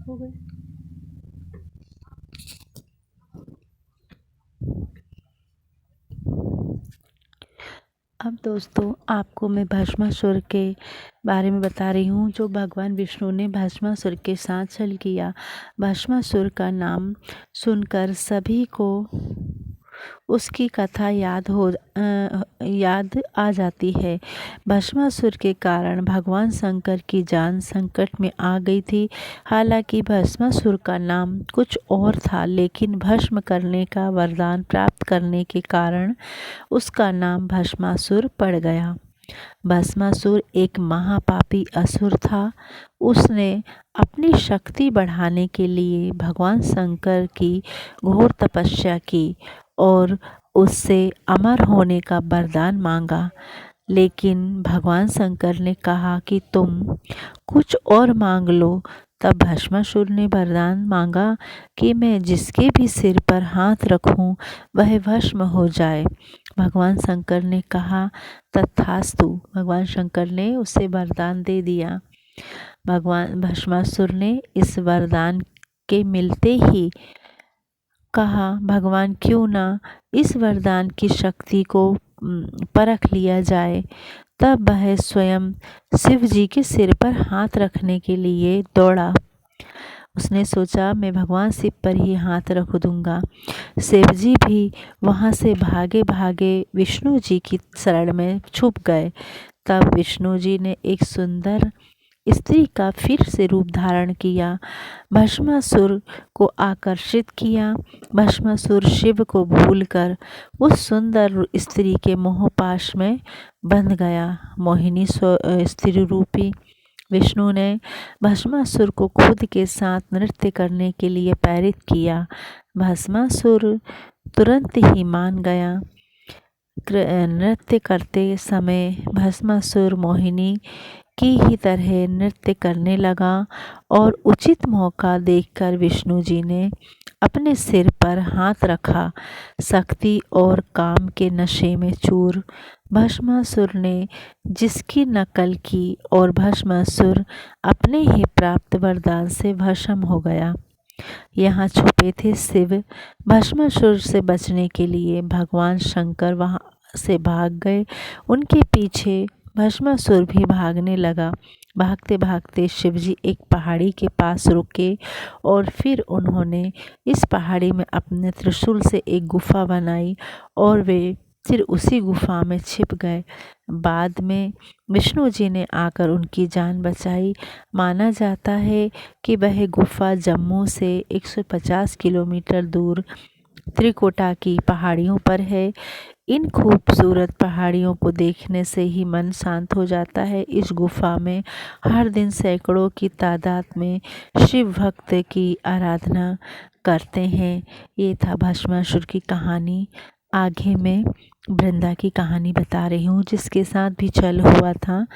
हो गई। अब दोस्तों आपको मैं भस्मासुर के बारे में बता रही हूँ, जो भगवान विष्णु ने भस्मासुर के साथ छल किया। भस्मासुर का नाम सुनकर सभी को उसकी कथा याद आ जाती है। भस्मासुर के कारण भगवान शंकर की जान संकट में आ गई थी। हालांकि भस्मासुर का नाम कुछ और था, लेकिन भस्म करने का वरदान प्राप्त करने के कारण उसका नाम भस्मासुर पड़ गया। भस्मासुर एक महापापी असुर था। उसने अपनी शक्ति बढ़ाने के लिए भगवान शंकर की घोर तपस्या की और उससे अमर होने का वरदान मांगा। लेकिन भगवान शंकर ने कहा कि तुम कुछ और मांग लो। तब भस्मासुर ने वरदान मांगा कि मैं जिसके भी सिर पर हाथ रखूं वह भस्म हो जाए। भगवान शंकर ने कहा तथास्तु। भगवान शंकर ने उसे वरदान दे दिया। भगवान भस्मासुर ने इस वरदान के मिलते ही कहा, भगवान क्यों ना इस वरदान की शक्ति को परख लिया जाए। तब वह स्वयं शिव जी के सिर पर हाथ रखने के लिए दौड़ा। उसने सोचा मैं भगवान शिव पर ही हाथ रख दूंगा। शिव जी भी वहां से भागे भागे विष्णु जी की शरण में छुप गए। तब विष्णु जी ने एक सुंदर स्त्री का फिर से रूप धारण किया, भस्मासुर को आकर्षित किया। भस्मासुर शिव को भूलकर उस सुंदर स्त्री के मोहपाश में बंध गया। मोहिनी स्त्री रूपी विष्णु ने भस्मासुर को खुद के साथ नृत्य करने के लिए प्रेरित किया। भस्मासुर तुरंत ही मान गया। नृत्य करते समय भस्मासुर मोहिनी की ही तरह नृत्य करने लगा और उचित मौका देखकर विष्णु जी ने अपने सिर पर हाथ रखा। शक्ति और काम के नशे में चूर भस्मासुर ने जिसकी नकल की और भस्मासुर अपने ही प्राप्त वरदान से भस्म हो गया। यहाँ छुपे थे शिव। भस्मासुर से बचने के लिए भगवान शंकर वहां से भाग गए। उनके पीछे भस्मासुर भी भागने लगा। भागते भागते शिवजी एक पहाड़ी के पास रुके और फिर उन्होंने इस पहाड़ी में अपने त्रिशूल से एक गुफा बनाई और वे फिर उसी गुफा में छिप गए। बाद में विष्णु जी ने आकर उनकी जान बचाई। माना जाता है कि वह गुफा जम्मू से 150 किलोमीटर दूर त्रिकुटा की पहाड़ियों पर है। इन खूबसूरत पहाड़ियों को देखने से ही मन शांत हो जाता है। इस गुफा में हर दिन सैकड़ों की तादाद में शिव भक्त की आराधना करते हैं। ये था भस्मासुर की कहानी। आगे मैं वृंदा की कहानी बता रही हूँ, जिसके साथ भी छल हुआ था।